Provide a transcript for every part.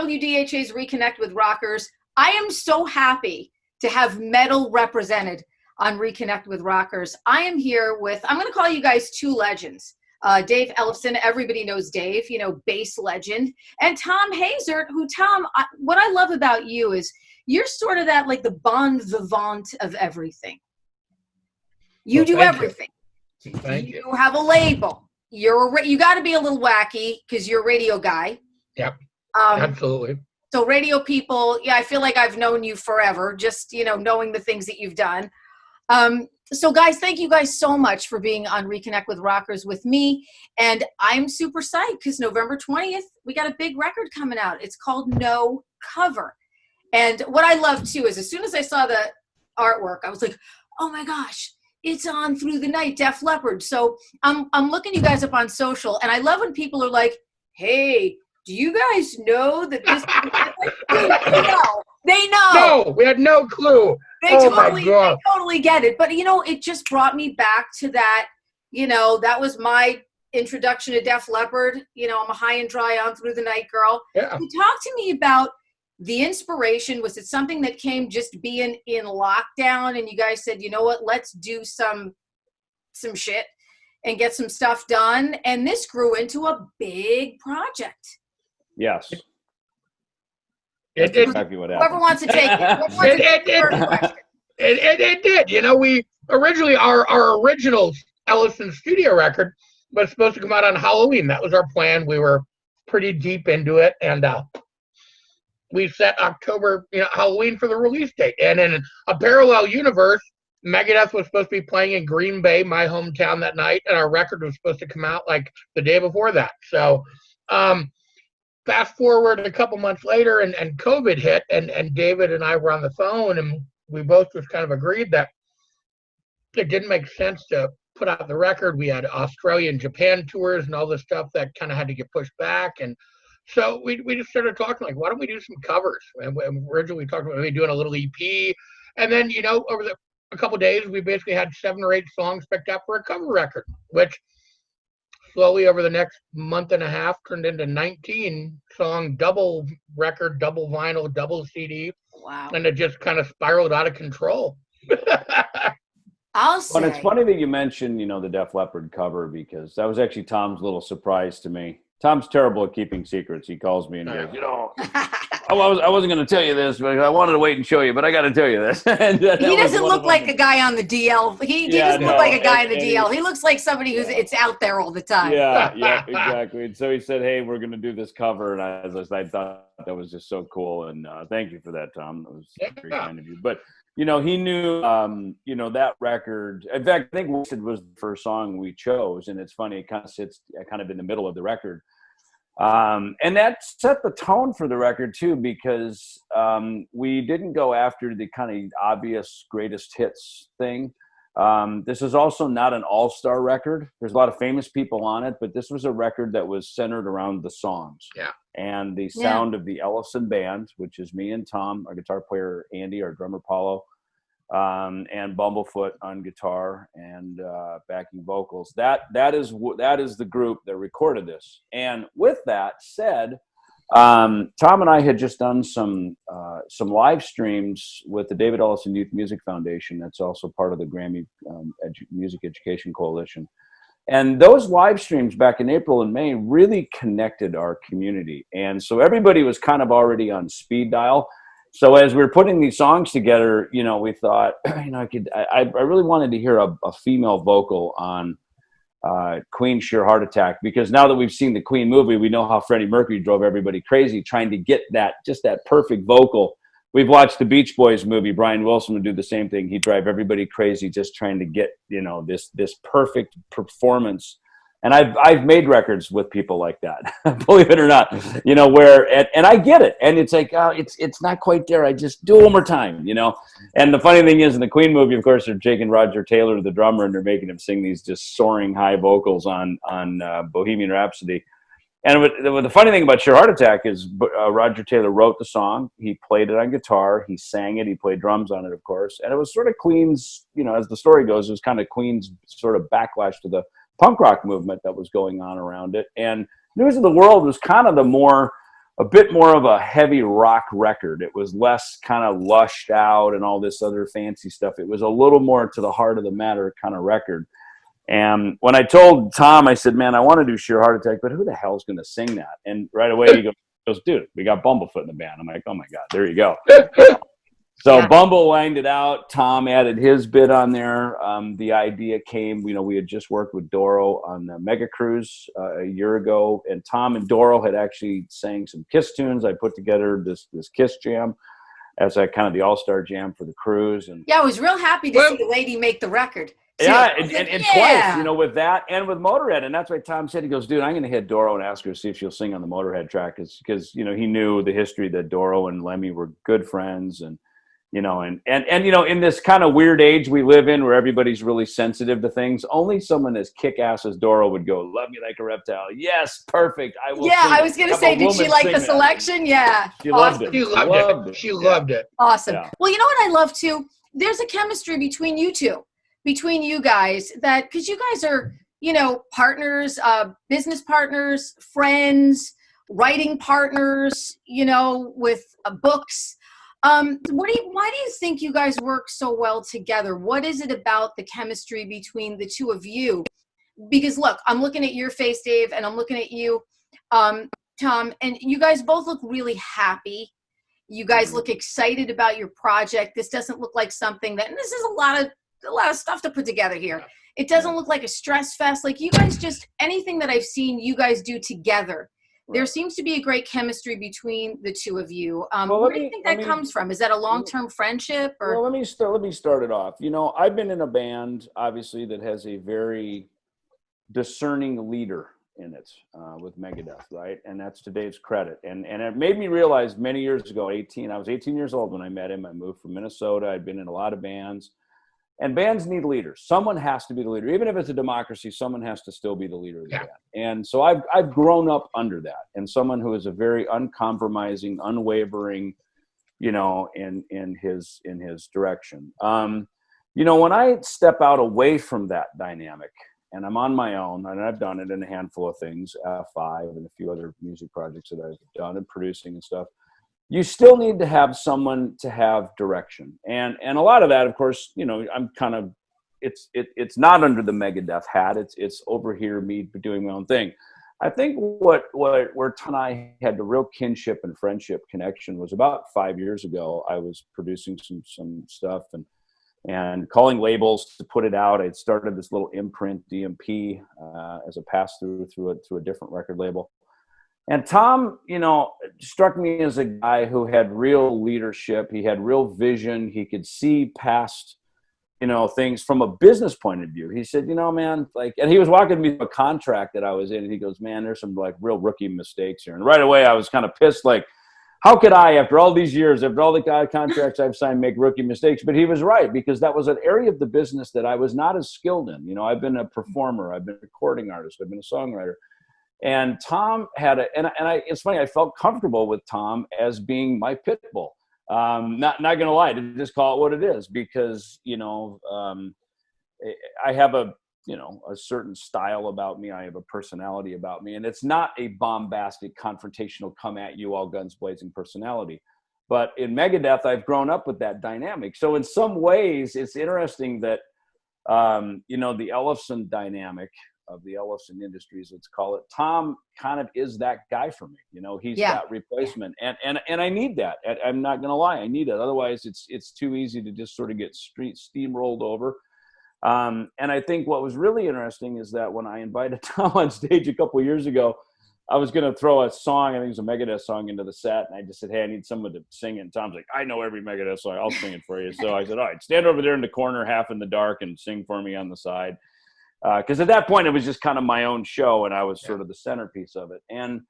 WDHA's Reconnect with Rockers. I am so happy to have metal represented on Reconnect with Rockers. I am here with, I'm going to call you guys two legends. Dave Ellefson, everybody knows Dave, you know, bass legend. And Thom Hazaert, who, Thom, what I love about you is you're sort of that, like the bon vivant of everything. You do everything. Thank you. You have a label. You got to be a little wacky because you're a radio guy. Yep. Absolutely. So radio people, yeah, I feel like I've known you forever, just, you know, knowing the things that you've done. So guys, thank you guys so much for being on Reconnect with Rockers with me. And I'm super psyched because November 20th, we got a big record coming out. It's called No Cover. And what I love too is as soon as I saw the artwork, I was like, oh my gosh, it's on Through the Night, Def Leppard. So I'm looking you guys up on social, and I love when people are like, hey, do you guys know that this? They know. No, we had no clue. They totally get it. But, you know, it just brought me back to that, you know, that was my introduction to Def Leppard. You know, I'm a high and dry on Through the Night girl. Yeah. You talk to me about the inspiration. Was it something that came just being in lockdown and you guys said, you know what, let's do some shit and get some stuff done? And this grew into a big project. Yes. It did. Exactly what happened. Whoever wants to take it. It did. You know, we originally, our original Ellefson studio record was supposed to come out on Halloween. That was our plan. We were pretty deep into it. And we set October, you know, Halloween for the release date. And in a parallel universe, Megadeth was supposed to be playing in Green Bay, my hometown, that night. And our record was supposed to come out like the day before that. So, fast forward a couple months later and COVID hit and David and I were on the phone and we both just kind of agreed that it didn't make sense to put out the record. We had Australia and Japan tours and all this stuff that kind of had to get pushed back. And so we just started talking like, why don't we do some covers? And originally we talked about maybe doing a little EP. And then, you know, over a couple of days, we basically had 7 or 8 songs picked out for a cover record, which slowly over the next month and a half turned into 19-song double record, double vinyl, double CD. Wow. And it just kind of spiraled out of control. I'll say. But it's funny that you mentioned, you know, the Def Leppard cover, because that was actually Tom's little surprise to me. Tom's terrible at keeping secrets. He calls me and he goes, you know, I wasn't going to tell you this, but I wanted to wait and show you, but I got to tell you this. And he doesn't look like a guy on the DL. He doesn't look like a guy on the DL. He looks like somebody who's it's out there all the time. Yeah, exactly. And so he said, hey, we're going to do this cover. And I thought that was just so cool. And thank you for that, Tom. That was very kind of you. But, you know, he knew, you know, that record. In fact, I think Wasted was the first song we chose. And it's funny, it kind of sits kind of in the middle of the record. And that set the tone for the record too, because we didn't go after the kind of obvious greatest hits thing. This is also not an all-star record. There's a lot of famous people on it, but this was a record that was centered around the songs. Yeah. And the sound of the Ellefson band, which is me and Tom, our guitar player Andy, our drummer Paulo, and Bumblefoot on guitar and backing vocals. That is the group that recorded this. And with that said, Tom and I had just done some live streams with the David Ellefson Youth Music Foundation. That's also part of the Grammy Music Education Coalition. And those live streams back in April and May really connected our community. And so everybody was kind of already on speed dial. So as we were putting these songs together, you know, we thought, you know, I really wanted to hear a female vocal on Queen's Sheer Heart Attack, because now that we've seen the Queen movie, we know how Freddie Mercury drove everybody crazy trying to get that perfect vocal. We've watched the Beach Boys movie. Brian Wilson would do the same thing. He'd drive everybody crazy just trying to get, you know, this perfect performance. And I've made records with people like that, believe it or not, you know, where, and I get it. And it's like, it's not quite there. I just do it one more time, you know? And the funny thing is in the Queen movie, of course, they're taking Roger Taylor, the drummer, and they're making him sing these just soaring high vocals on Bohemian Rhapsody. And the funny thing about Sheer Heart Attack is Roger Taylor wrote the song. He played it on guitar. He sang it. He played drums on it, of course. And it was sort of Queen's, you know, as the story goes, it was kind of Queen's sort of backlash to the punk rock movement that was going on around it. And News of the World was kind of the more a bit more of a heavy rock record. It was less kind of lushed out and all this other fancy stuff. It was a little more to the heart of the matter kind of record. And when I told Tom, I said, man, I want to do Sheer Heart Attack, but who the hell's going to sing that? And right away he goes, dude, we got Bumblefoot in the band. I'm like, oh my God, there you go. So yeah. Bumble lined it out. Tom added his bit on there. The idea came, we had just worked with Doro on the Mega Cruise a year ago, and Tom and Doro had actually sang some Kiss tunes. I put together this Kiss jam as a kind of the all-star jam for the cruise. And yeah, I was real happy to see the lady make the record. Yeah, and twice, with that and with Motorhead. And that's why Tom said, he goes, dude, I'm going to hit Doro and ask her to see if she'll sing on the Motorhead track. Because, he knew the history that Doro and Lemmy were good friends. And, in this kind of weird age we live in where everybody's really sensitive to things, only someone as kick-ass as Doro would go, love me like a reptile. Yes, perfect. I will. Yeah, I was going to say, did she like the selection? Yeah. She loved it. She loved it. Awesome. Yeah. Well, you know what I love too? There's a chemistry between you two. Between you guys, that because you guys are, partners, business partners, friends, writing partners, with books. Why do you think you guys work so well together? What is it about the chemistry between the two of you? Because look, I'm looking at your face, Dave, and I'm looking at you, Tom, and you guys both look really happy. You guys look excited about your project. This doesn't look like something that, and this is a lot of stuff to put together here. It doesn't look like a stress fest. Like you guys just, anything that I've seen you guys do together, there seems to be a great chemistry between the two of you. Where do you think that comes from? Is that a long-term friendship? Or? Well, let me start it off. I've been in a band, obviously, that has a very discerning leader in it with Megadeth, right? And that's to Dave's credit. And it made me realize many years ago, I was 18 years old when I met him. I moved from Minnesota. I'd been in a lot of bands. And bands need leaders. Someone has to be the leader. Even if it's a democracy, someone has to still be the leader of the band. And so I've grown up under that. And someone who is a very uncompromising, unwavering, in his direction. When I step out away from that dynamic and I'm on my own, and I've done it in a handful of things, 5 and a few other music projects that I've done and producing and stuff, you still need to have someone to have direction. And a lot of that, of course, I'm kind of, it's not under the Megadeth hat. It's over here, me doing my own thing. I think where Tom and I had the real kinship and friendship connection was about 5 years ago. I was producing some stuff and calling labels to put it out. I'd started this little imprint, DMP, as a pass-through through a different record label. And Tom, struck me as a guy who had real leadership. He had real vision. He could see past, things from a business point of view. He said, man, and he was walking me through a contract that I was in. And he goes, man, there's some real rookie mistakes here. And right away I was kind of pissed. How could I, after all these years, after all the contracts I've signed, make rookie mistakes? But he was right, because that was an area of the business that I was not as skilled in. I've been a performer. I've been a recording artist. I've been a songwriter. And Tom had it's funny, I felt comfortable with Tom as being my pit bull. Not going to lie, to just call it what it is, because, I have a certain style about me. I have a personality about me, and it's not a bombastic, confrontational, come at you all guns blazing personality. But in Megadeth, I've grown up with that dynamic. So in some ways, it's interesting that, the Ellefson dynamic of the Ellefson Industries, let's call it, Tom kind of is that guy for me. He's that replacement, and I need that. I'm not gonna lie, I need it. Otherwise, it's too easy to just sort of get steamrolled over. And I think what was really interesting is that when I invited Tom on stage a couple of years ago, I was gonna throw a song, I think it was a Megadeth song, into the set, and I just said, hey, I need someone to sing it. And Tom's like, I know every Megadeth song, I'll sing it for you. So I said, all right, stand over there in the corner, half in the dark, and sing for me on the side. Because at that point, it was just kind of my own show, and I was sort of the centerpiece of it. And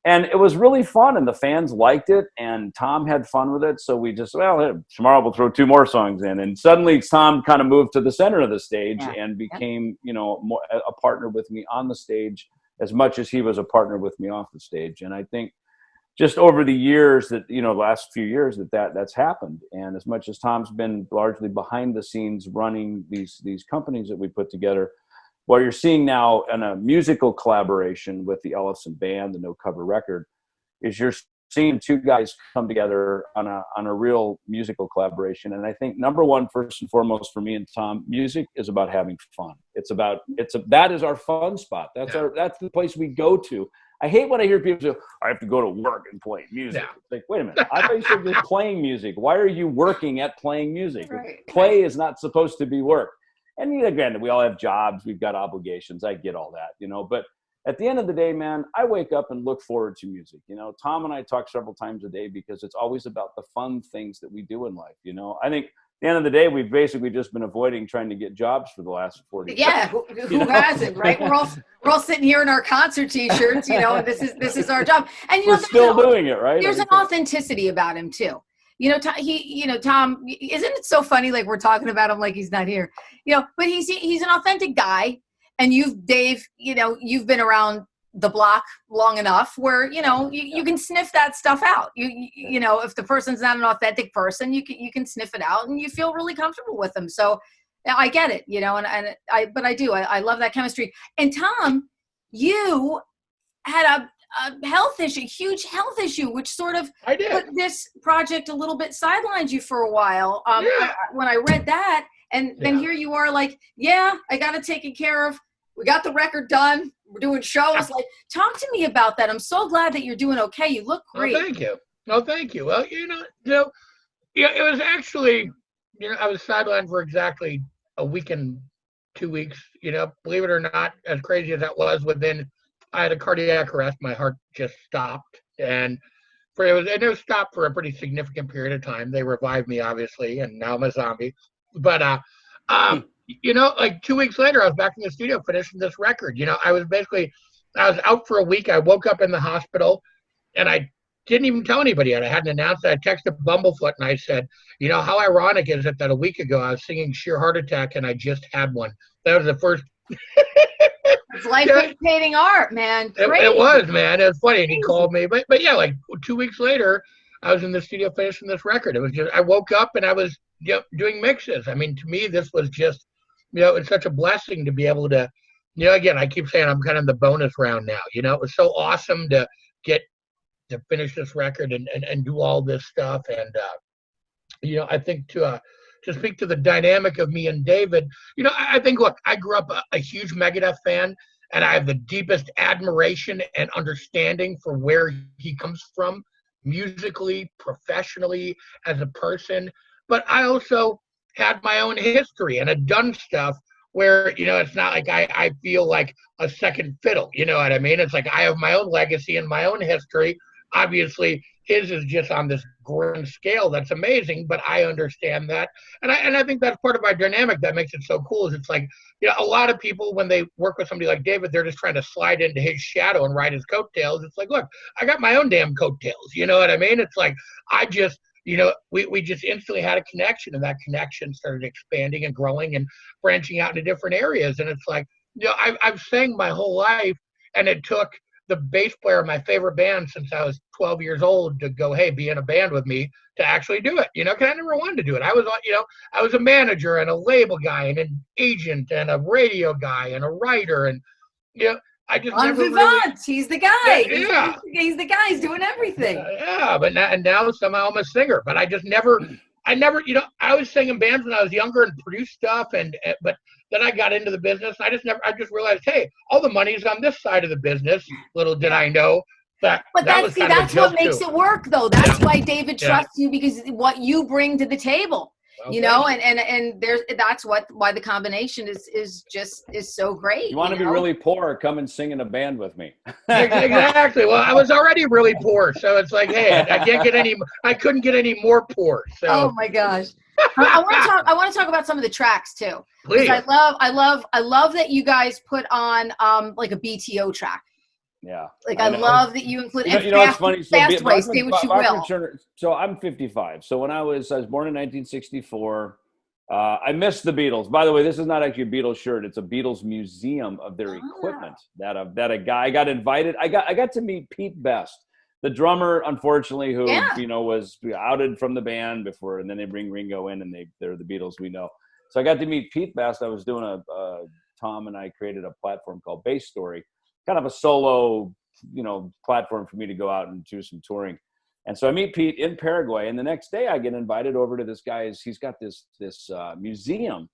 it was really fun, and the fans liked it, and Tom had fun with it. So we just, tomorrow we'll throw 2 more songs in. And suddenly Tom kind of moved to the center of the stage and became, more a partner with me on the stage as much as he was a partner with me off the stage. And I think just over the years that, last few years that's happened. And as much as Tom's been largely behind the scenes running these companies that we put together, what you're seeing now in a musical collaboration with the Ellefson band, the No Cover record, is you're seeing two guys come together on a real musical collaboration. And I think number one, first and foremost for me and Tom, music is about having fun. That is our fun spot. That's the place we go to. I hate when I hear people say, I have to go to work and play music. Yeah. It's like, wait a minute. I thought you said you're playing music. Why are you working at playing music? Right. Play is not supposed to be work. And again, we all have jobs. We've got obligations. I get all that, but at the end of the day, man, I wake up and look forward to music. Tom and I talk several times a day because it's always about the fun things that we do in life. I think at the end of the day, we've basically just been avoiding trying to get jobs for the last 40 years. Yeah, who hasn't, right? We're all sitting here in our concert T-shirts, and this is our job. And we're still doing it, right? There's an authenticity about him too. Tom, isn't it so funny? Like we're talking about him like he's not here, but he's an authentic guy. And Dave, you've been around the block long enough where, you can sniff that stuff out. If the person's not an authentic person, you can sniff it out and you feel really comfortable with them. So I get it, but I do. I love that chemistry. And Tom, you had a health issue, huge health issue, which sort of put this project a little bit sidelined you for a while. When I read that, and then here you are like, I got it taken care of. We got the record done. We're doing shows. Like, talk to me about that. I'm so glad that you're doing okay. You look great. Oh, thank you. Oh, thank you. Well, it was actually, I was sidelined for exactly a week and 2 weeks. Believe it or not, as crazy as that was, I had a cardiac arrest. My heart just stopped, and it was stopped for a pretty significant period of time. They revived me, obviously, and now I'm a zombie. But like 2 weeks later, I was back in the studio finishing this record. I was out for a week. I woke up in the hospital, and I didn't even tell anybody yet. I hadn't announced it. I texted Bumblefoot, and I said, how ironic is it that a week ago I was singing Sheer Heart Attack, and I just had one. That was the first. It's life imitating art, man. It was, man. It was funny. And he called me. But yeah, like 2 weeks later, I was in the studio finishing this record. It was just, I woke up and I was doing mixes. I mean, to me, this was just, it's such a blessing to be able to, again, I keep saying I'm kind of in the bonus round now. It was so awesome to get to finish this record and do all this stuff. And, I think to speak to the dynamic of me and David, I think, look, I grew up a huge Megadeth fan, and I have the deepest admiration and understanding for where he comes from musically, professionally, as a person. But I also had my own history and had done stuff where, it's not like I feel like a second fiddle. You know what I mean? It's like I have my own legacy and my own history. Obviously, his is just on this grand scale that's amazing, but I understand that. And I think that's part of our dynamic that makes it so cool is it's like, a lot of people, when they work with somebody like David, they're just trying to slide into his shadow and ride his coattails. It's like, look, I got my own damn coattails. You know what I mean? It's like, I just, we just instantly had a connection, and that connection started expanding and growing and branching out into different areas. And it's like, I've sang my whole life, and it took the bass player of my favorite band since I was 12 years old to go, hey, be in a band with me to actually do it, because I never wanted to do it. I was a manager and a label guy and an agent and a radio guy and a writer. And, I just never really, he's the guy. Yeah. He's the guy. He's doing everything. But now somehow I'm a singer, but I never, I was singing bands when I was younger and produced stuff. But then I got into the business. I just realized, hey, all the money's on this side of the business. Little did I know that. But that's what makes it work, though. That's why David trusts you, because what you bring to the table. Well, and that's why the combination is so great. You want to be really poor? Come and sing in a band with me. Exactly. Well, I was already really poor, so it's like, hey, I couldn't get any more poor. So. Oh my gosh. I want to talk about some of the tracks too. Please. I love that you guys put on like a BTO track. Yeah. Like I love that you include it's funny. Fast Way, Say What You Will. So I'm 55. So when I was born in 1964. I missed the Beatles. By the way, this is not actually a Beatles shirt. It's a Beatles museum of their equipment that a guy I got invited. I got to meet Pete Best, the drummer, unfortunately, who was outed from the band before, and then they bring Ringo in, and they're the Beatles we know. So I got to meet Pete Best. I was doing Tom and I created a platform called Bass Story, kind of a solo, platform for me to go out and do some touring. And so I meet Pete in Paraguay, and the next day I get invited over to this guy's. He's got this museum,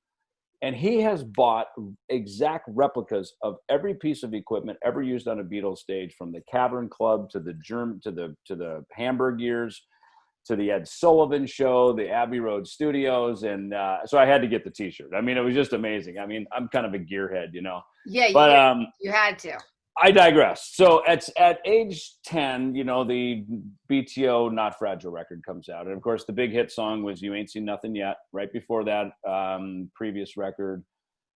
and he has bought exact replicas of every piece of equipment ever used on a Beatles stage, from the Cavern Club to the Hamburg years, to the Ed Sullivan Show, the Abbey Road Studios. And so I had to get the t-shirt. I mean, it was just amazing. I mean, I'm kind of a gearhead, you know. Yeah, but you had to. I digress. So at age 10, you know, the BTO Not Fragile record comes out. And of course, the big hit song was You Ain't Seen Nothing Yet. Right before that, previous record,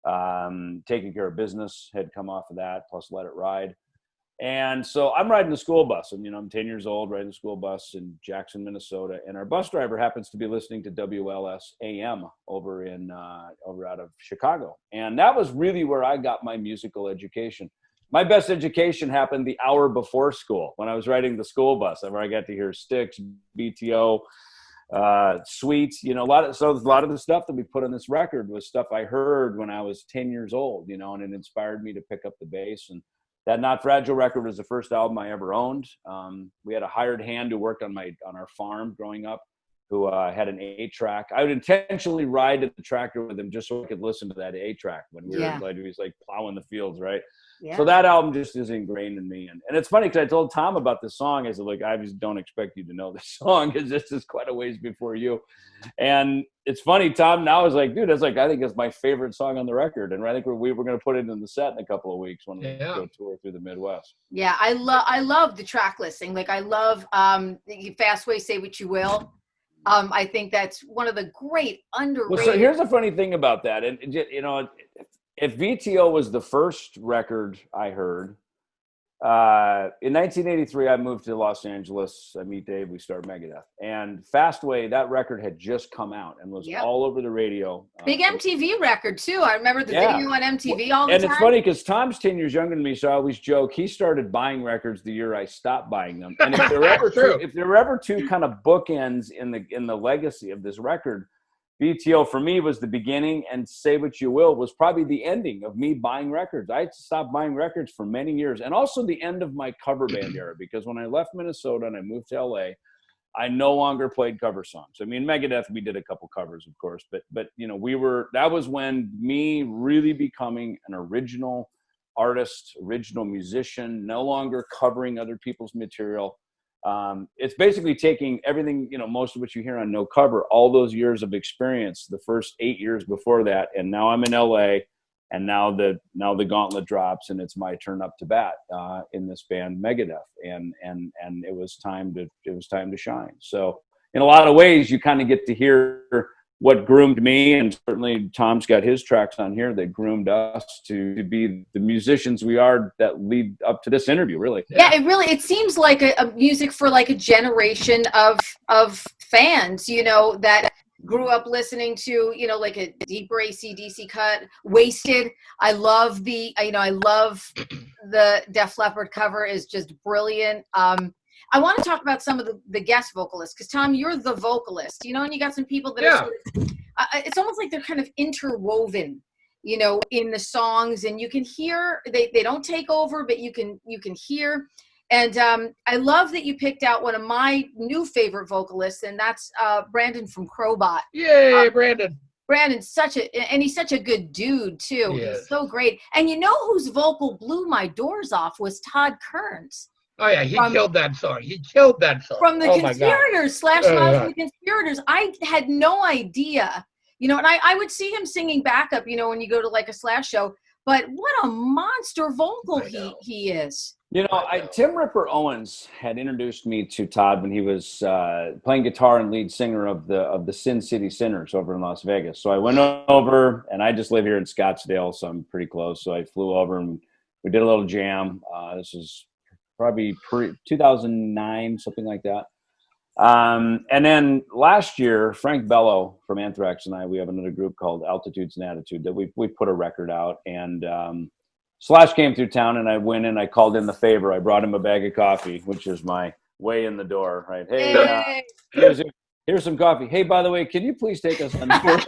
Taking Care of Business had come off of that, plus Let It Ride. And so I'm riding the school bus, and, you know, I'm 10 years old, riding the school bus in Jackson, Minnesota. And our bus driver happens to be listening to WLS AM over out of Chicago. And that was really where I got my musical education. My best education happened the hour before school, when I was riding the school bus, where I got to hear Styx, BTO, Sweet, you know, a lot of the stuff that we put on this record was stuff I heard when I was 10 years old, you know, and it inspired me to pick up the bass. And that Not Fragile record was the first album I ever owned. We had a hired hand who worked on our farm growing up, who had an 8-track. I would intentionally ride to the tractor with him just so I could listen to that 8-track when he was like plowing the fields, right? Yeah. So that album just is ingrained in me. And it's funny because I told Tom about this song. I said, look, I just don't expect you to know this song, because this is quite a ways before you. And it's funny, Tom now is like, dude, I think it's my favorite song on the record. And I think we were going to put it in the set in a couple of weeks when we go tour through the Midwest. Yeah, I love the track listing. Like, I love Fast Way, Say What You Will. I think that's one of the great underrated. Well, so here's the funny thing about that. And, you know, if VTO was the first record I heard, in 1983, I moved to Los Angeles. I meet Dave. We start Megadeth. And Fastway, that record had just come out and was all over the radio. Big MTV record, too. I remember the video on MTV all the time. And it's funny because Tom's 10 years younger than me, so I always joke, he started buying records the year I stopped buying them. And if there were ever two kind of bookends in the legacy of this record, BTO for me was the beginning, and Say What You Will was probably the ending of me buying records. I stopped buying records for many years, and also the end of my cover band era, because when I left Minnesota and I moved to LA, I no longer played cover songs. I mean, Megadeth, we did a couple covers, of course, but you know, that was when me really becoming an original artist, original musician, no longer covering other people's material. It's basically taking everything, you know, most of what you hear on No Cover, all those years of experience, the first 8 years before that, and now I'm in LA, and now the gauntlet drops, and it's my turn up to bat in this band Megadeth, and it was time to shine. So in a lot of ways, you kind of get to hear what groomed me, and certainly Tom's got his tracks on here that groomed us to be the musicians we are that lead up to this interview, really. Yeah, it seems like a music for like a generation of fans, you know, that grew up listening to, you know, like a deeper AC/DC cut, Wasted. I love the Def Leppard cover is just brilliant. I want to talk about some of the guest vocalists, because Tom, you're the vocalist, you know, and you got some people that are sort of, it's almost like they're kind of interwoven, you know, in the songs, and you can hear, they don't take over, but you can hear. And I love that you picked out one of my new favorite vocalists, and that's Brandon from Crowbot. Yay, Brandon. Brandon's he's such a good dude too. He's so great. And you know whose vocal blew my doors off was Todd Kearns. Oh yeah, he killed that song. From the Conspirators, Slash Smiles from the Conspirators. I had no idea, you know, and I would see him singing backup, you know, when you go to like a Slash show. But what a monster vocal he is. You know, Tim Ripper Owens had introduced me to Todd when he was playing guitar and lead singer of the Sin City Sinners over in Las Vegas. So I went over, and I just live here in Scottsdale, so I'm pretty close. So I flew over and we did a little jam. This was probably 2009, something like that. And then last year, Frank Bello from Anthrax and we have another group called Altitudes and Attitude that we put a record out, and Slash came through town, and I went in, I called in the favor. I brought him a bag of coffee, which is my way in the door, right? Hey, here's some coffee. Hey, by the way, can you please take us on tour?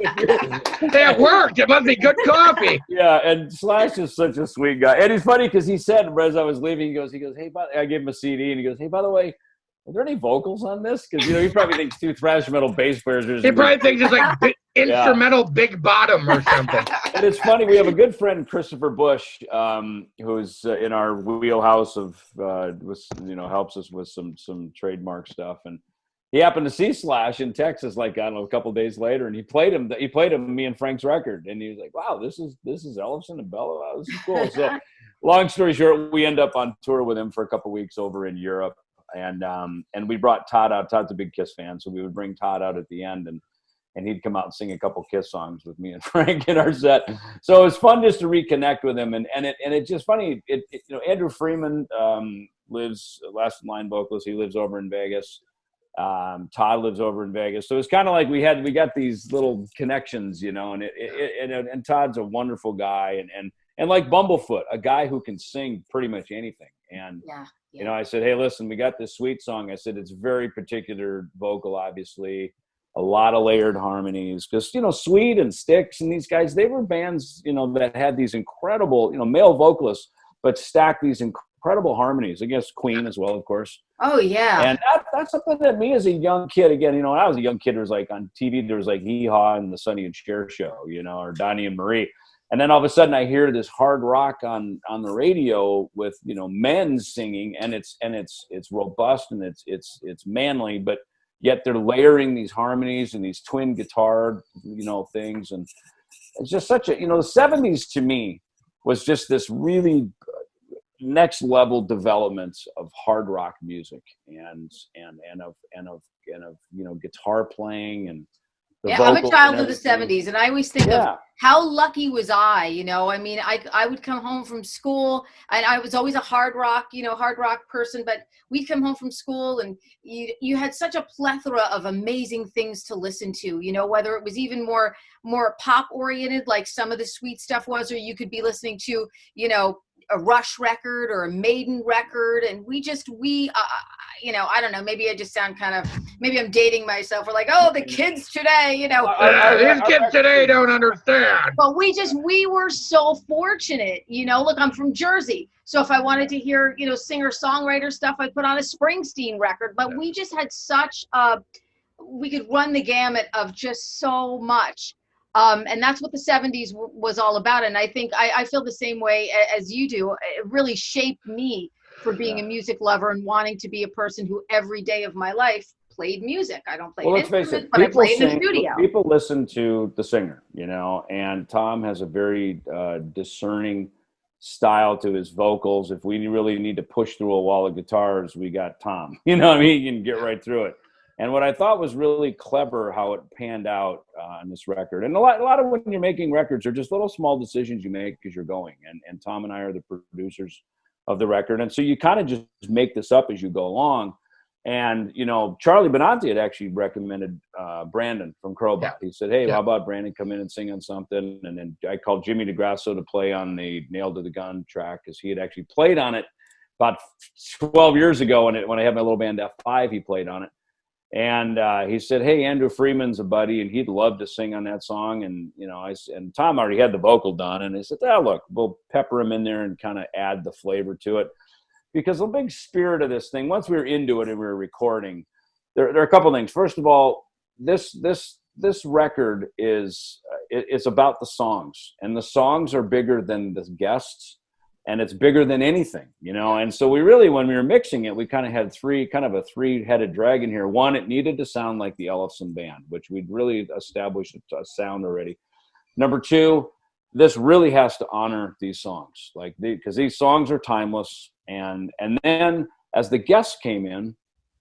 That worked. It must be good coffee. Yeah, and Slash is such a sweet guy. And it's funny because he said, as I was leaving, he goes, hey, I gave him a CD, and he goes, hey, by the way, are there any vocals on this? Because, he probably thinks two thrash metal bass players. He probably thinks it's like instrumental Big Bottom or something. And it's funny, we have a good friend, Christopher Bush, who's in our wheelhouse of, helps us with some trademark stuff. And he happened to see Slash in Texas, like, I don't know, a couple of days later, and he played him me and Frank's record. And he was like, wow, this is Ellefson and Bello. Wow, this is cool. So long story short, we end up on tour with him for a couple of weeks over in Europe. And we brought Todd out. Todd's a big Kiss fan, so we would bring Todd out at the end, and he'd come out and sing a couple Kiss songs with me and Frank in our set. So it was fun just to reconnect with him, and it's just funny. Andrew Freeman lives, last in line vocalist. He lives over in Vegas. Todd lives over in Vegas, so it's kind of like we got these little connections, and Todd's a wonderful guy, and like Bumblefoot, a guy who can sing pretty much anything. And I said, hey, listen, we got this sweet song. I said, it's very particular vocal, obviously, a lot of layered harmonies, because Sweet and Styx and these guys, they were bands that had these incredible male vocalists, but stacked these incredible harmonies. I guess Queen as well, of course. Oh yeah. And that's something that me as a young kid, again, when I was a young kid, there was like on TV, there was like Hee Haw and the Sonny and Cher show, or Donnie and Marie. And then all of a sudden I hear this hard rock on the radio with, men singing, and it's robust and it's manly, but yet they're layering these harmonies and these twin guitar, things. And it's just such a, the 70s to me was just this really next level development of hard rock music and of guitar playing and I'm a child of the 70s, and I always think of how lucky was I, I would come home from school, and I was always a hard rock person, but we'd come home from school, and you had such a plethora of amazing things to listen to, whether it was even more pop oriented, like some of the Sweet stuff was, or you could be listening to, a Rush record or a Maiden record. And I don't know, maybe I just sound maybe I'm dating myself. We're like, oh, the kids today, These kids today don't understand. But we were so fortunate, look, I'm from Jersey. So if I wanted to hear, singer-songwriter stuff, I'd put on a Springsteen record. But we just had we could run the gamut of just so much. And that's what the 70s was all about. And I think I feel the same way as you do. It really shaped me for being a music lover and wanting to be a person who every day of my life played music. I don't play instruments, but I play in the studio. People listen to the singer, and Thom has a very discerning style to his vocals. If we really need to push through a wall of guitars, we got Thom. He can get right through it. And what I thought was really clever how it panned out on this record. And a lot of when you're making records are just little small decisions you make as you're going. And Thom and I are the producers of the record. And so you kind of just make this up as you go along. And, Charlie Benanti had actually recommended Brandon from Crowbot. Yeah. He said, hey, how about Brandon come in and sing on something? And then I called Jimmy DeGrasso to play on the Nailed to the Gun track, because he had actually played on it about 12 years ago. When I had my little band F5, he played on it. And he said, hey, Andrew Freeman's a buddy, and he'd love to sing on that song. And, and Thom already had the vocal done. And he said, look, we'll pepper him in there and kind of add the flavor to it. Because the big spirit of this thing, once we were into it and we were recording, there are a couple of things. First of all, this record is, it's about the songs. And the songs are bigger than the guests. And it's bigger than anything, And so we really, when we were mixing it, we kind of had a three-headed dragon here. One, it needed to sound like the Ellefson band, which we'd really established a sound already. Number two, this really has to honor these songs, because these songs are timeless. And then as the guests came in,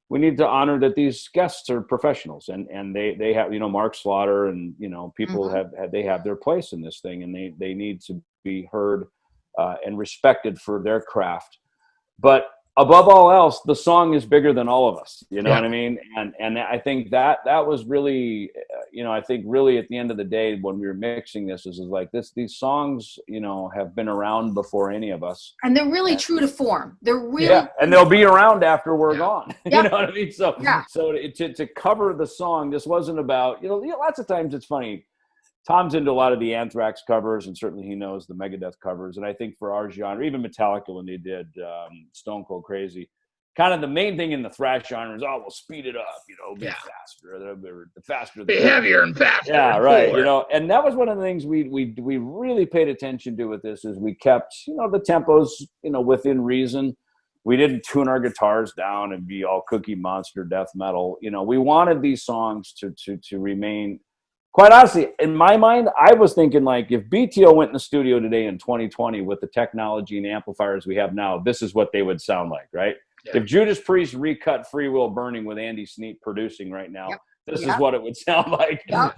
we need to honor that these guests are professionals, and they have, Mark Slaughter and, people they have their place in this thing, and they need to be heard and respected for their craft. But above all else, the song is bigger than all of us. You know what I mean? And I think that was really, I think really at the end of the day, when we were mixing this, is like this, these songs, have been around before any of us. And they're really true to form. They're really, and they'll be around after we're gone. You know what I mean? So, so to cover the song, this wasn't about, lots of times it's funny. Thom's into a lot of the Anthrax covers, and certainly he knows the Megadeth covers. And I think for our genre, even Metallica when they did Stone Cold Crazy, kind of the main thing in the thrash genre is, oh, we'll speed it up, be faster, the faster, be heavier and faster. Yeah, and right. cooler. And that was one of the things we really paid attention to with this, is we kept, the tempos, within reason. We didn't tune our guitars down and be all Cookie Monster death metal. We wanted these songs to remain. Quite honestly, in my mind, I was thinking, like, if BTO went in the studio today in 2020 with the technology and amplifiers we have now, this is what they would sound like, right? Yeah. If Judas Priest recut Free Will Burning with Andy Sneap producing right now, this is what it would sound like. That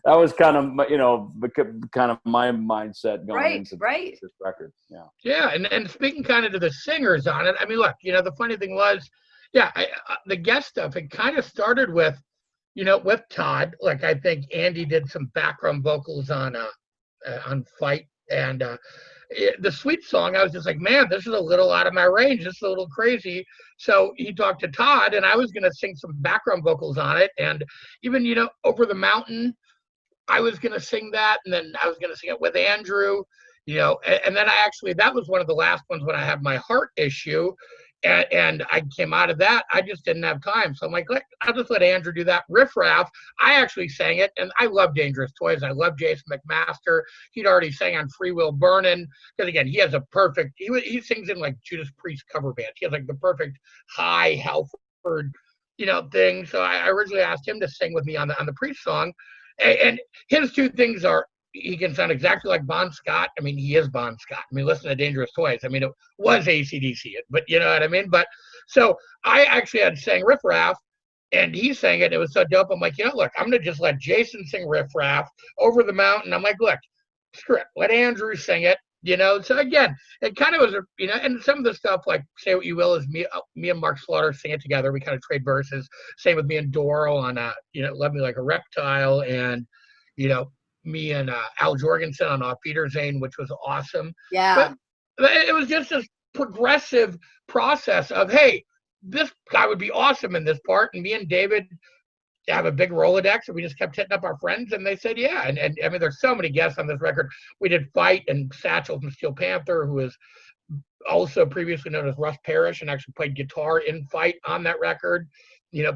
was kind of my mindset going into this record. Yeah. Yeah, and speaking kind of to the singers on it, I mean, look, the funny thing was, the guest stuff, it kind of started with, with Todd. Like, I think Andy did some background vocals on Fight, and the Sweet Song, I was just like, man, this is a little out of my range. This is a little crazy. So he talked to Todd, and I was going to sing some background vocals on it. And even, Over the Mountain, I was going to sing that, and then I was going to sing it with Andrew, and then that was one of the last ones when I had my heart issue. And I came out of that. I just didn't have time. So I'm like, I'll just let Andrew do that. Riff Raff, I actually sang it, and I love Dangerous Toys. I love Jason McMaster. He'd already sang on Free Will Burnin'. Because, again, he has a perfect – he sings in, like, Judas Priest cover band. He has, like, the perfect high Halford, thing. So I originally asked him to sing with me on the Priest song. And his two things are, he can sound exactly like Bon Scott. I mean, he is Bon Scott. I mean, listen to Dangerous Toys. I mean, it was AC/DC, but you know what I mean? But so I actually had sang Riff Raff, and he sang it. It was so dope. I'm like, look, I'm going to just let Jason sing Riff Raff, Over the Mountain. I'm like, look, screw it. Let Andrew sing it, So again, it kind of was, and some of the stuff, like Say What You Will, is me and Mark Slaughter sing it together. We kind of trade verses. Same with me and Doro on, Love Me Like a Reptile, and, me and Al Jorgensen on Off Peter Zane, which was awesome. Yeah. But it was just this progressive process of, hey, this guy would be awesome in this part. And me and David have a big Rolodex, and we just kept hitting up our friends, and they said, yeah. And I mean, there's so many guests on this record. We did Fight and Satchel from Steel Panther, who is also previously known as Russ Parrish, and actually played guitar in Fight on that record,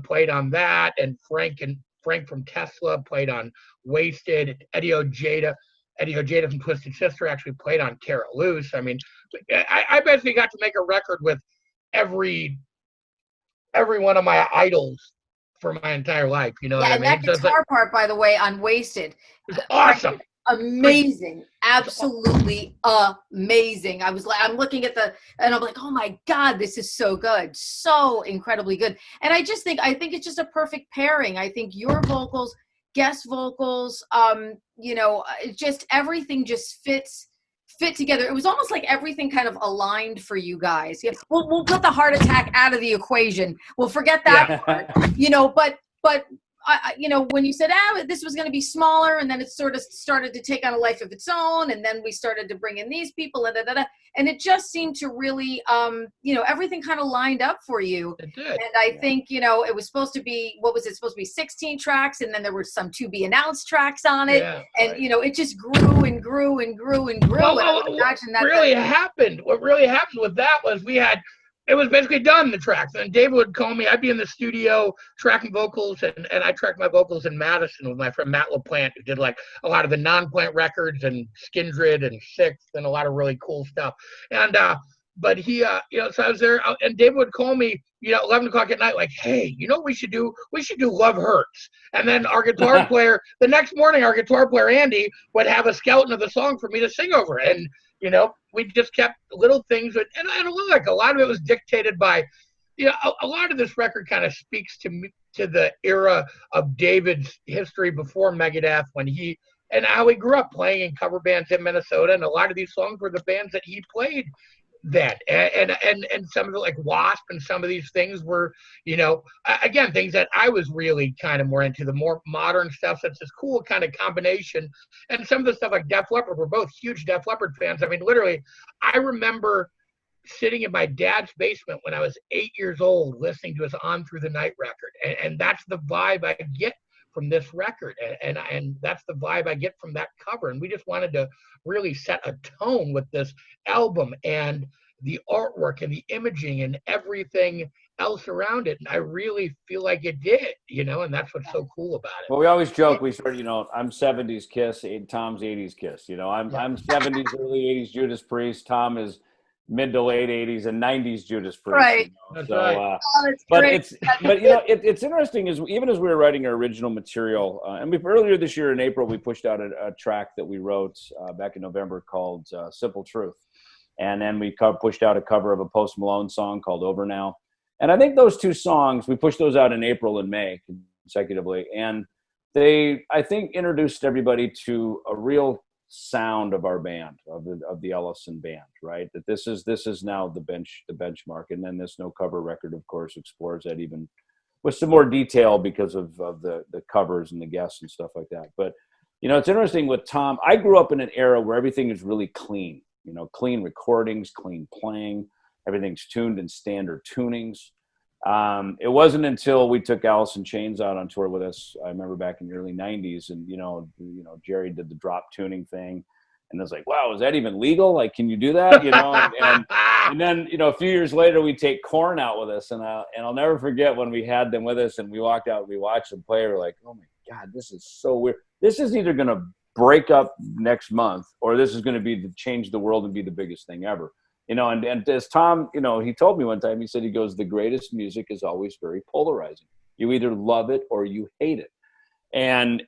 played on that. And Frank from Tesla played on Wasted. Eddie Ojeda from Twisted Sister actually played on Tear It Loose. I mean, I basically got to make a record with every one of my idols for my entire life. You know what I mean? And that guitar part, by the way, on Wasted, was awesome. Amazing. Absolutely amazing. I'm looking at and I'm like, oh my God, this is so good. So incredibly good. And I think it's just a perfect pairing. I think your vocals, guest vocals, just everything just fit together. It was almost like everything kind of aligned for you guys. Yeah, we'll put the heart attack out of the equation. We'll forget that part, but when you said, this was going to be smaller, and then it sort of started to take on a life of its own, and then we started to bring in these people, and it just seemed to really, everything kind of lined up for you. It did. And I think, it was supposed to be, what was it supposed to be, 16 tracks, and then there were some to be announced tracks on it, and it just grew and grew and grew and grew. Well, and I would imagine what really happened with that was it was basically done, the tracks. And David would call me. I'd be in the studio tracking vocals, and I tracked my vocals in Madison with my friend Matt LaPlante, who did like a lot of the non-plant records and Skindred and Sixth and a lot of really cool stuff. And but he, so I was there, and David would call me, 11 o'clock at night, like, hey, what we should do? We should do Love Hurts. And then our guitar player, the next morning, our guitar player Andy would have a skeleton of the song for me to sing over. And we just kept little things, and like a lot of it was dictated by, a lot of this record kind of speaks to me, to the era of David's history before Megadeth, when and how he grew up playing in cover bands in Minnesota, and a lot of these songs were the bands that he played then, and some of it, like Wasp, and some of these things were, again, things that I was really kind of more into, the more modern stuff. That's this cool kind of combination. And some of the stuff like Def Leppard, we're both huge Def Leppard fans. I mean, literally, I remember sitting in my dad's basement when I was 8 years old, listening to his On Through the Night record, and that's the vibe I get from this record, and that's the vibe I get from that cover. And we just wanted to really set a tone with this album. And the artwork and the imaging and everything else around it. And I really feel like it did, you know, and that's what's so cool about it. Well, we always joke, we sort of, you know, I'm 70s Kiss, Tom's 80s Kiss. You know, I'm 70s, early 80s Judas Priest. Tom is mid to late 80s and 90s Judas Priest. Right. You know? That's So, right. That's but great. but you know, it's interesting is even as we were writing our original material, and earlier this year in April, we pushed out a track that we wrote back in November called Simple Truth. And then we pushed out a cover of a Post Malone song called Over Now. And I think those two songs, we pushed those out in April and May consecutively. And they, I think, introduced everybody to a real sound of our band, of the Ellefson band, right? That this is now the benchmark. And then this No Cover record, of course, explores that even with some more detail because of the covers and the guests and stuff like that. But, you know, it's interesting with Tom. I grew up in an era where everything is really clean, you know, clean recordings, clean playing. Everything's tuned in standard tunings. It wasn't until we took Alice in Chains out on tour with us. I remember back in the early '90s, and you know, Jerry did the drop tuning thing, and I was like, "Wow, is that even legal? Like, can you do that?" You know, and then you know, a few years later, we take Korn out with us, and I'll never forget when we had them with us, and we walked out, and we watched them play. We're like, "Oh my God, this is so weird. This is either going to break up next month, or this is going to be to change the world and be the biggest thing ever." You know, and as Tom, you know, he told me one time, he said, he goes, the greatest music is always very polarizing. You either love it or you hate it. And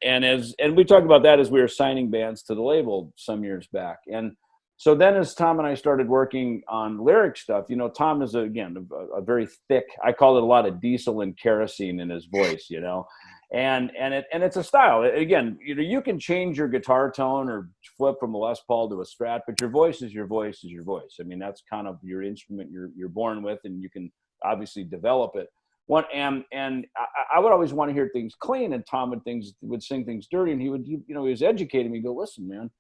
we talked about that as we were signing bands to the label some years back. And so then as Tom and I started working on lyric stuff, you know, Tom is, again, a very thick, I call it a lot of diesel and kerosene in his voice, you know. And it's a style. Again, you know, you can change your guitar tone or flip from a Les Paul to a Strat, but your voice is your voice is your voice. I mean, that's kind of your instrument you're born with, and you can obviously develop it. I would always want to hear things clean, and Tom would sing things dirty, and he was educating me. Go, listen, man,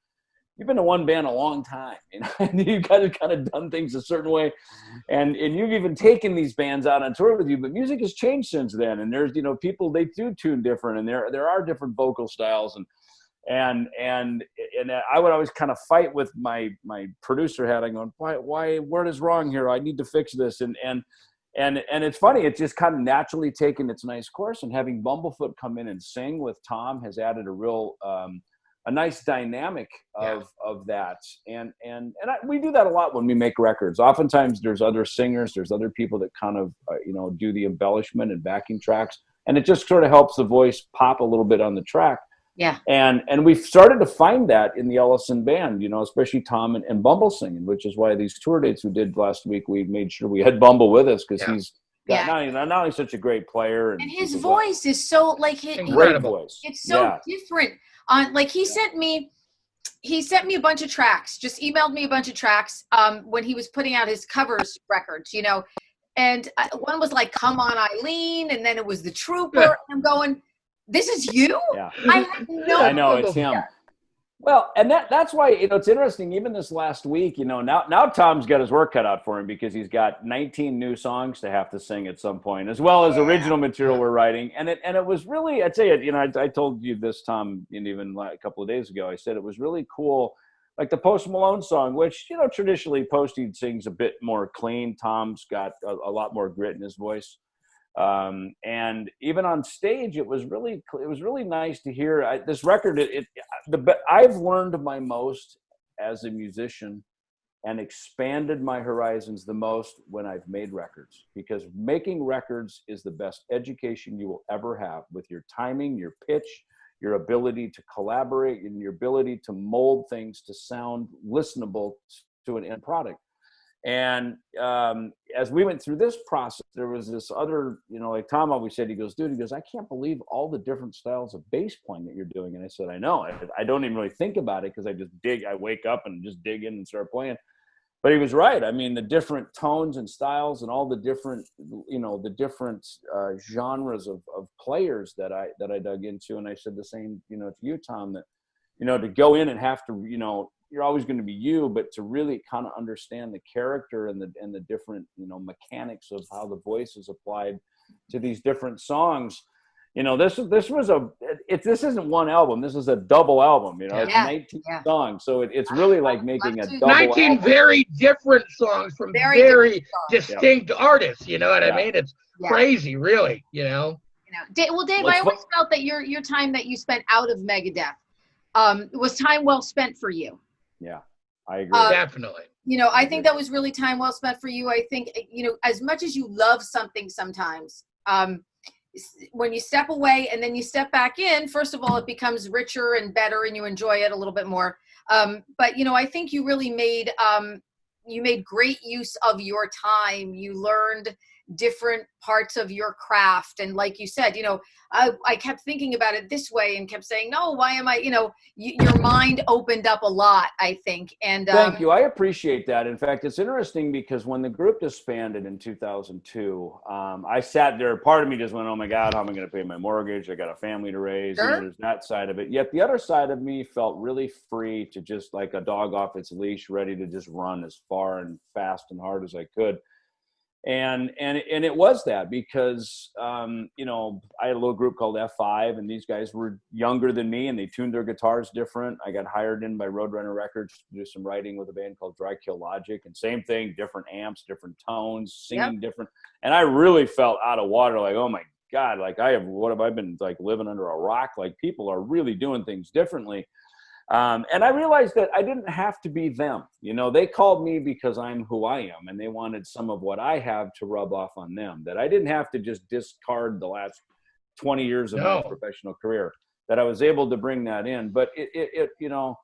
you've been in one band a long time, you know, and you've kind of done things a certain way. And you've even taken these bands out on tour with you, but music has changed since then. And there's, you know, people, they do tune different, and there are different vocal styles. And I would always kind of fight with my producer hat. I'm going, why, what is wrong here? I need to fix this. And it's funny. It's just kind of naturally taken its nice course, and having Bumblefoot come in and sing with Tom has added a real, a nice dynamic of that. We do that a lot when we make records. Oftentimes there's other singers, there's other people that kind of, you know, do the embellishment and backing tracks. And it just sort of helps the voice pop a little bit on the track. Yeah. And we've started to find that in the Ellefson band, you know, especially Tom and Bumble singing, which is why these tour dates we did last week, we made sure we had Bumble with us, because he's got not only such a great player, and his voice is so like great voice. It's so different. Like he sent me a bunch of tracks, just emailed me a bunch of tracks when he was putting out his covers records, you know, and one was like "Come On Eileen," and then it was "The Trooper." And I'm going, this is you? Yeah. I know it's him. Well, and that's why, you know, it's interesting. Even this last week, you know, now Tom's got his work cut out for him, because he's got 19 new songs to have to sing at some point, as well as original material we're writing. And it was really, I'd say it, you know, I told you this, Tom, even a couple of days ago. I said it was really cool, like the Post Malone song, which, you know, traditionally Posty sings a bit more clean. Tom's got a lot more grit in his voice. And even on stage, it was really nice to hear this record. I've learned my most as a musician and expanded my horizons the most when I've made records, because making records is the best education you will ever have, with your timing, your pitch, your ability to collaborate, and your ability to mold things to sound listenable to an end product. And as we went through this process, there was this other, you know, like Tom always said, he goes, I can't believe all the different styles of bass playing that you're doing. And I said, I know. I don't even really think about it, because I wake up and just dig in and start playing. But he was right. I mean, the different tones and styles and all the different, you know, the different genres of players that I dug into. And I said the same, you know, to you, Tom, that, you know, to go in and have to, you know, you're always going to be you, but to really kind of understand the character and the different, you know, mechanics of how the voice is applied to these different songs, you know, this isn't one album. This is a double album. You know, it's Yeah. 19 songs, so it's really like making a double 19 album. very different songs from very distinct artists. You know what I mean? It's crazy, really. You know. Well, Dave, I always felt that your time that you spent out of Megadeth was time well spent for you. Yeah, I agree. Definitely. You know, I think that was really time well spent for you. I think, you know, as much as you love something sometimes, when you step away and then you step back in, first of all, it becomes richer and better and you enjoy it a little bit more. But, you know, I think you really made great use of your time. You learned different parts of your craft. And like you said, you know, I kept thinking about it this way and kept saying, no, why am I, you know, your mind opened up a lot, I think. And thank you. I appreciate that. In fact, it's interesting because when the group disbanded in 2002, I sat there, part of me just went, oh my God, how am I going to pay my mortgage? I got a family to raise. Sure. You know, there's that side of it. Yet the other side of me felt really free to just like a dog off its leash, ready to just run as far and fast and hard as I could. And it was that because, you know, I had a little group called F5 and these guys were younger than me and they tuned their guitars different. I got hired in by Roadrunner Records to do some writing with a band called Dry Kill Logic, and same thing, different amps, different tones, singing different. And I really felt out of water, like, oh my God, like what have I been like living under a rock? Like people are really doing things differently. And I realized that I didn't have to be them. You know, they called me because I'm who I am, and they wanted some of what I have to rub off on them, that I didn't have to just discard the last 20 years of my professional career, that I was able to bring that in. But it you know,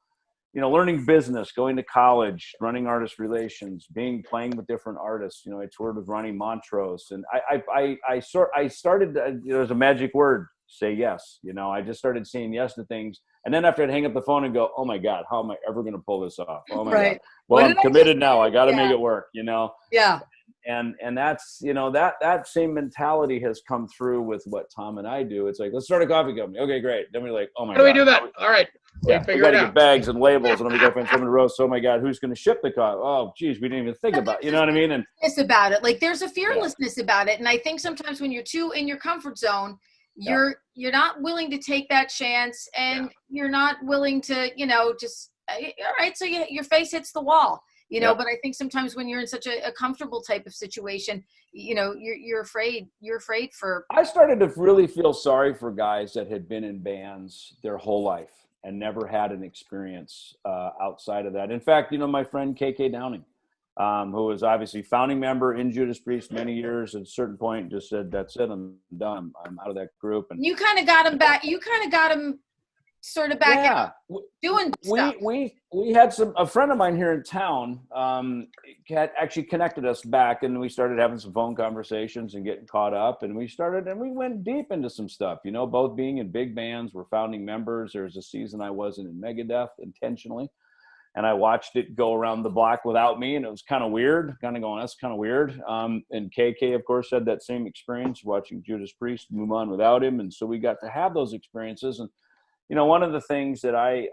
learning business, going to college, running artist relations, playing with different artists. You know, I toured with Ronnie Montrose, and I started, there's a magic word, say yes. You know, I just started saying yes to things. And then after I'd hang up the phone and go, oh my God, how am I ever going to pull this off? Oh my God. Well, I'm committed now. I got to make it work, you know? Yeah. And that's, you know, that same mentality has come through with what Tom and I do. It's like, let's start a coffee company. Okay, great. Then we're like, oh my God. How do we do that? All right. We got to get bags and labels, and then we got to find someone to roast. Oh my God, who's going to ship the coffee? Oh, geez, we didn't even think about it. You know what I mean? And it's about it. Like there's a fearlessness about it. And I think sometimes when you're too in your comfort zone, you're not willing to take that chance, and you're not willing to, you know, just all right. So your face hits the wall, you know. But I think sometimes when you're in such a comfortable type of situation, you know, you're afraid. You're afraid for. I started to really feel sorry for guys that had been in bands their whole life and never had an experience outside of that. In fact, you know, my friend KK Downing, who was obviously founding member in Judas Priest many years, at a certain point just said, that's it, I'm done. I'm out of that group. And you kind of got him back. You kind of got him sort of back out doing stuff. We had a friend of mine here in town had actually connected us back, and we started having some phone conversations and getting caught up, and we went deep into some stuff, you know, both being in big bands. We're founding members. There was a season I wasn't in Megadeth intentionally, and I watched it go around the block without me, and it was kind of weird, that's kind of weird. And KK, of course, had that same experience watching Judas Priest move on without him. And so we got to have those experiences. And, you know, one of the things that I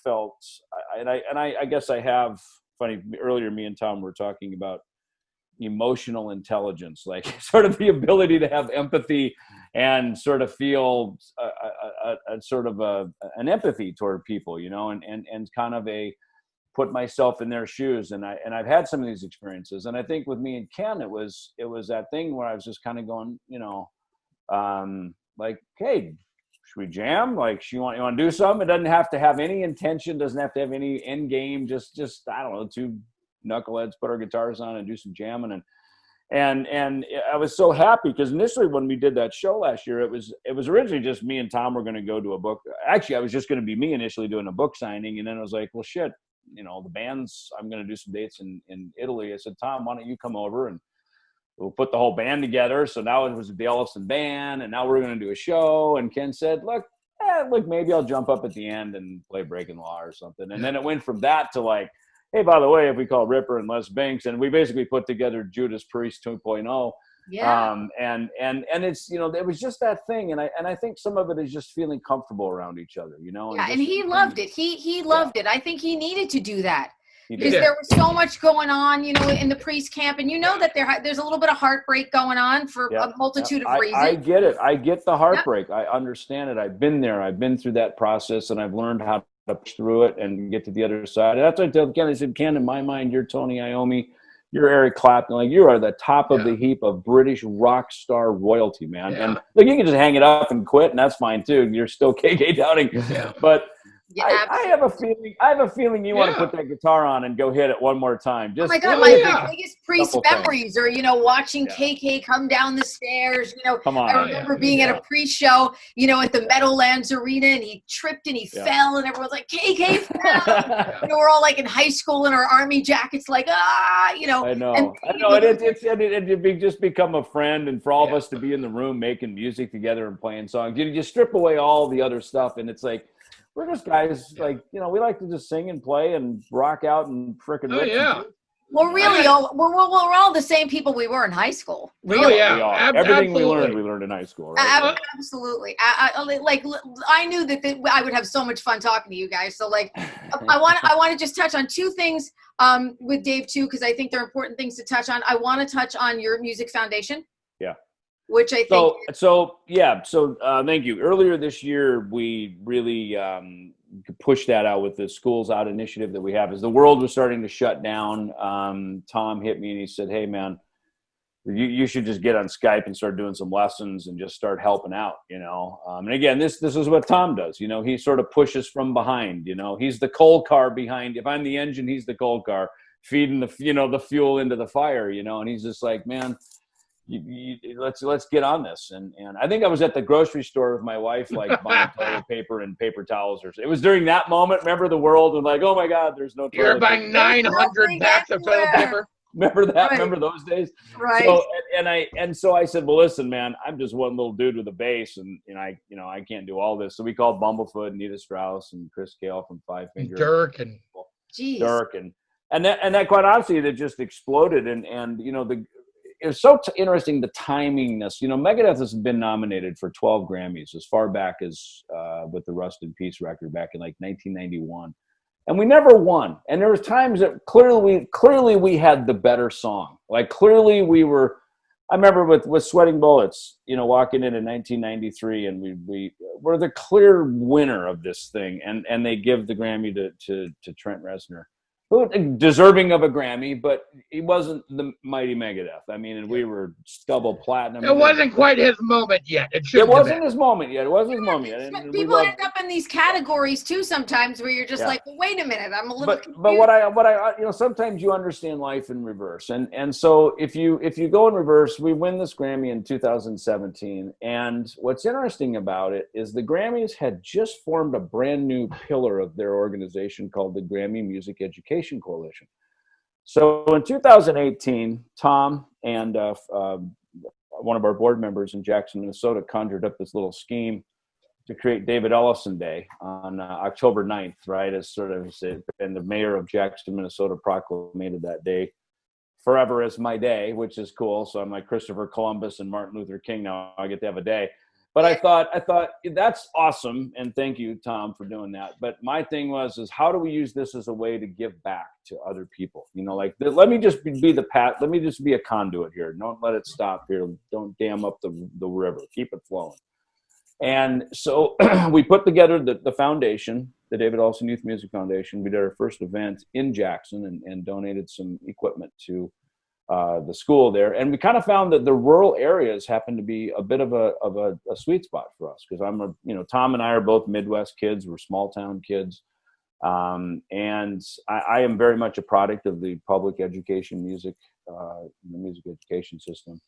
felt, and I guess I have, funny, earlier me and Tom were talking about emotional intelligence, like sort of the ability to have empathy and sort of feel an empathy toward people, you know, and kind of put myself in their shoes. And I've had some of these experiences. And I think with me and Ken, it was that thing where I was just kind of going, you know, like, hey, should we jam? Like, you want to do something? It doesn't have to have any intention, doesn't have to have any end game. Just I don't know, two knuckleheads put our guitars on and do some jamming. And I was so happy because initially when we did that show last year, it was originally just me and Tom were going to go to a book. Actually, I was just going to be me initially doing a book signing. And then I was like, well, shit, you know, the bands, I'm going to do some dates in Italy. I said, Tom, why don't you come over and we'll put the whole band together. So now it was the Ellefson band, and now we're going to do a show. And Ken said, look, maybe I'll jump up at the end and play Breaking Law or something. And then it went from that to like, hey, by the way, if we call Ripper and Les Binks, and we basically put together Judas Priest 2.0. Yeah. And it's, you know, it was just that thing. And I think some of it is just feeling comfortable around each other, you know? Yeah. And he loved it. He loved it. I think he needed to do that. because there was so much going on, you know, in the priest camp, and you know that there's a little bit of heartbreak going on for a multitude of reasons. I get it. I get the heartbreak. I understand it. I've been there. I've been through that process, and I've learned how to push through it and get to the other side. That's what I tell Ken. I said, Ken, in my mind, you're Tony Iommi, you're Eric Clapton. Like, you are the top of the heap of British rock star royalty, man. And like, you can just hang it up and quit, and that's fine too. You're still KK Downing, but. I have a feeling you want to put that guitar on and go hit it one more time. Just, oh my God, my biggest priest memories are, you know, watching KK come down the stairs. You know, I remember being at a priest show, you know, at the Meadowlands Arena, and he tripped and he fell, and everyone's like, KK fell. You know, we're all like in high school in our army jackets, like, you know. I know. It'd just become a friend, and for all of us to be in the room making music together and playing songs. You just strip away all the other stuff, and it's like, we're just guys, like, you know, we like to just sing and play and rock out and frickin' We're really we're all the same people we were in high school. Really. We are. Everything we learned in high school. Right? Absolutely. I knew that I would have so much fun talking to you guys. So like, I want to just touch on two things with Dave too, because I think they're important things to touch on. I want to touch on your music foundation. Yeah. Which I think. So thank you. Earlier this year, we really pushed that out with the Schools Out initiative that we have. As the world was starting to shut down, Tom hit me and he said, "Hey, man, you should just get on Skype and start doing some lessons and just start helping out, you know." And again, this is what Tom does. You know, he sort of pushes from behind. You know, he's the coal car behind. If I'm the engine, he's the coal car feeding the fuel into the fire. You know, and he's just like, man. Let's get on this, and I think I was at the grocery store with my wife, like buying toilet paper and paper towels. It was during that moment. Remember, the world was like, oh my God, there's no. You're buying 900 packs of toilet paper. Remember that? Right. Remember those days? Right. So I said, well, listen, man, I'm just one little dude with a bass, and I can't do all this. So we called Bumblefoot, Nita Strauss, and Chris Cale from Five Finger, Dirk, and that quite honestly, that just exploded, and you know it was so interesting, the timingness. You know, Megadeth has been nominated for 12 Grammys as far back as with the Rust in Peace record back in like 1991. And we never won. And there was times that clearly we had the better song. Like clearly we were, I remember with Sweating Bullets, you know, walking in 1993, and we were the clear winner of this thing. And they give the Grammy to Trent Reznor. Deserving of a Grammy, but he wasn't the mighty Megadeth. I mean, and we were double platinum. It wasn't quite his moment yet. It wasn't his moment yet. People end up in these categories too sometimes, where you're just like, well, wait a minute, I'm a little confused. But what I you know, sometimes you understand life in reverse, and so if you go in reverse, we win this Grammy in 2017, and what's interesting about it is the Grammys had just formed a brand new pillar of their organization called the Grammy Music Education Coalition. So in 2018, Tom and one of our board members in Jackson, Minnesota, conjured up this little scheme to create David Ellefson Day on October 9th, right? As sort of, and the mayor of Jackson, Minnesota, proclaimed that day forever as my day, which is cool. So I'm like Christopher Columbus and Martin Luther King now. I get to have a day. But I thought that's awesome, and thank you, Tom, for doing that. But my thing is how do we use this as a way to give back to other people? You know, like let me just be let me just be a conduit here. Don't let it stop here. Don't dam up the river. Keep it flowing. And so we put together the foundation, the David Olson Youth Music Foundation. We did our first event in Jackson and donated some equipment to the school there, and we kind of found that the rural areas happen to be a bit of a sweet spot for us, because Tom and I are both Midwest kids. We're small town kids, and I am very much a product of the public education music education system.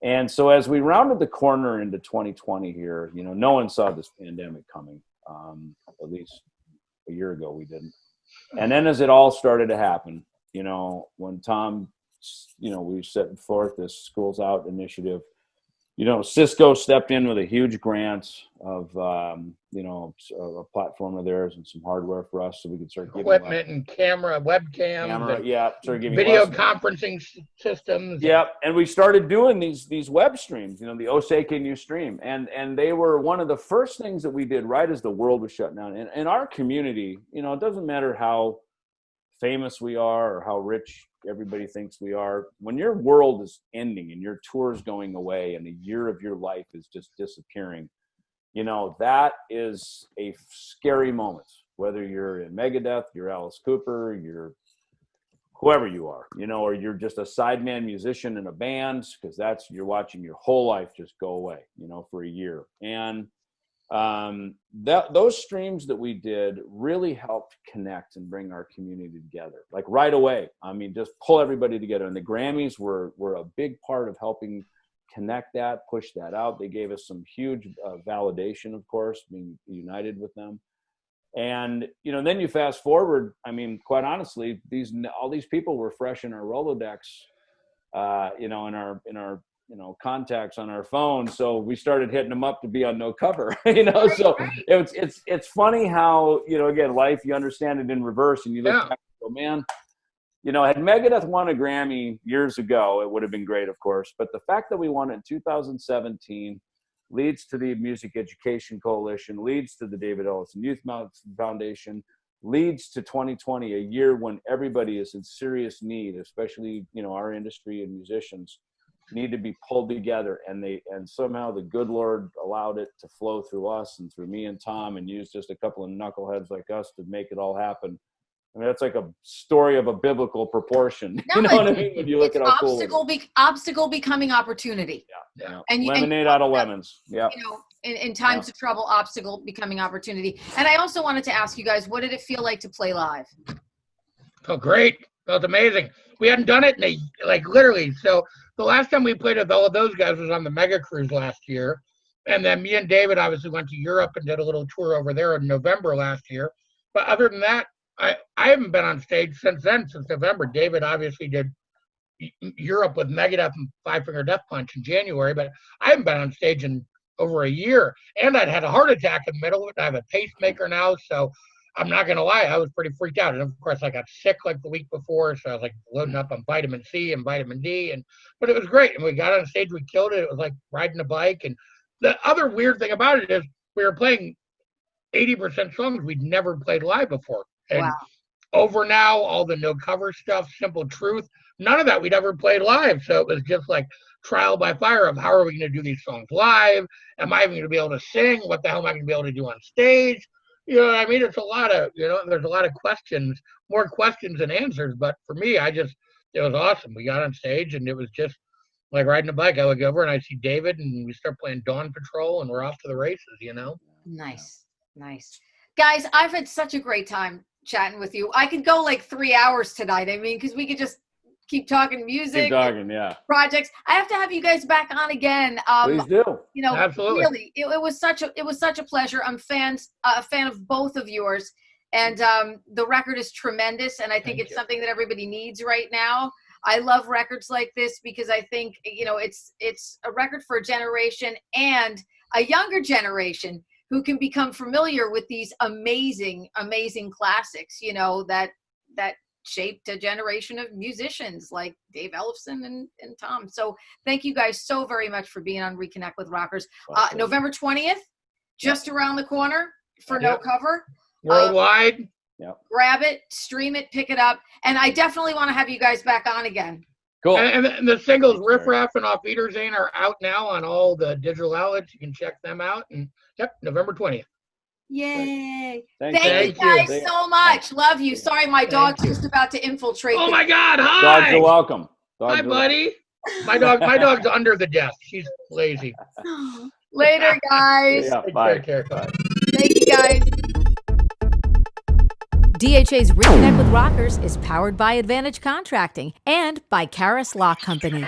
And so as we rounded the corner into 2020 here, you know, no one saw this pandemic coming. At least a year ago we didn't. And then as it all started to happen, you know, when Tom, you know, we set forth this Schools Out initiative, you know, Cisco stepped in with a huge grant of, you know, a platform of theirs and some hardware for us, so we could start giving equipment and webcams, start giving video conferencing systems. Yeah, and we started doing these web streams, you know, the Osei Can You Stream, and they were one of the first things that we did right as the world was shutting down. And in our community, you know, it doesn't matter how famous we are or how rich everybody thinks we are. When your world is ending and your tour's going away and a year of your life is just disappearing, you know, that is a scary moment. Whether you're in Megadeth, you're Alice Cooper, you're whoever you are, you know, or you're just a sideman musician in a band, because you're watching your whole life just go away, you know, for a year. And those streams that we did really helped connect and bring our community together, like right away. I mean, just pull everybody together. And the Grammys were a big part of helping connect that, push that out. They gave us some huge validation, of course, being united with them. And, you know, then you fast forward, I mean, quite honestly, all these people were fresh in our Rolodex, you know, in our, you know, contacts on our phone. So we started hitting them up to be on No Cover, you know, so it's funny how, you know, again, life, you understand it in reverse, and you look back and go, man, you know, had Megadeth won a Grammy years ago, it would have been great, of course. But the fact that we won it in 2017 leads to the Music Education Coalition, leads to the David Ellefson Youth Foundation, leads to 2020, a year when everybody is in serious need, especially, you know, our industry and musicians need to be pulled together. And somehow the good Lord allowed it to flow through us and through me and Tom, and used just a couple of knuckleheads like us to make it all happen. I mean, that's like a story of a biblical proportion. You know what I mean? When you look at how cool obstacle becoming opportunity. Yeah. And lemonade out of lemons. Yeah. You know, in times of trouble, obstacle becoming opportunity. And I also wanted to ask you guys, what did it feel like to play live? Oh, great. Felt amazing. We hadn't done it in literally. So the last time we played with all of those guys was on the Mega Cruise last year. And then me and David obviously went to Europe and did a little tour over there in November last year. But other than that, I haven't been on stage since November. David obviously did Europe with Megadeth and Five Finger Death Punch in January, but I haven't been on stage in over a year. And I'd had a heart attack in the middle of it. I have a pacemaker now, so I'm not going to lie, I was pretty freaked out. And of course, I got sick like the week before, so I was like loading up on vitamin C and vitamin D. But it was great. And we got on stage, we killed it. It was like riding a bike. And the other weird thing about it is we were playing 80% songs we'd never played live before. And over now, all the No Cover stuff, Simple Truth, none of that we'd ever played live. So it was just like trial by fire of how are we going to do these songs live? Am I even going to be able to sing? What the hell am I going to be able to do on stage? You know what I mean? It's a lot of, you know, there's a lot of questions, more questions than answers. But for me, it was awesome. We got on stage and it was just like riding a bike. I look over and I see David and we start playing Dawn Patrol and we're off to the races, you know? Nice. Guys, I've had such a great time chatting with you. I could go like 3 hours tonight. I mean, because we could just keep talking music, projects. I have to have you guys back on again. Please do. You know, absolutely. Really, it was such a pleasure. I'm a fan of both of yours, and the record is tremendous. And I think it's something that everybody needs right now. I love records like this because I think, you know, it's a record for a generation and a younger generation who can become familiar with these amazing classics, you know, that shaped a generation of musicians like Dave Ellefson and Tom. So thank you guys so very much for being on Reconnect with Rockers. November 20th, just around the corner for No Cover. Worldwide. Grab it, stream it, pick it up. And I definitely want to have you guys back on again. Cool. And the singles Riff Raff and Auf Wiedersehen are out now on all the digital outlets. You can check them out. And November 20th. Yay. Thank you guys so much. Love you. Sorry, my dog's just about to infiltrate. Oh my God. Hi. Dogs are welcome. Hi, buddy. My dog's under the desk. She's lazy. Later, guys. Yeah, bye. Thank you, guys. DHA's Reconnect with Rockers is powered by Advantage Contracting and by Karis Lock Company.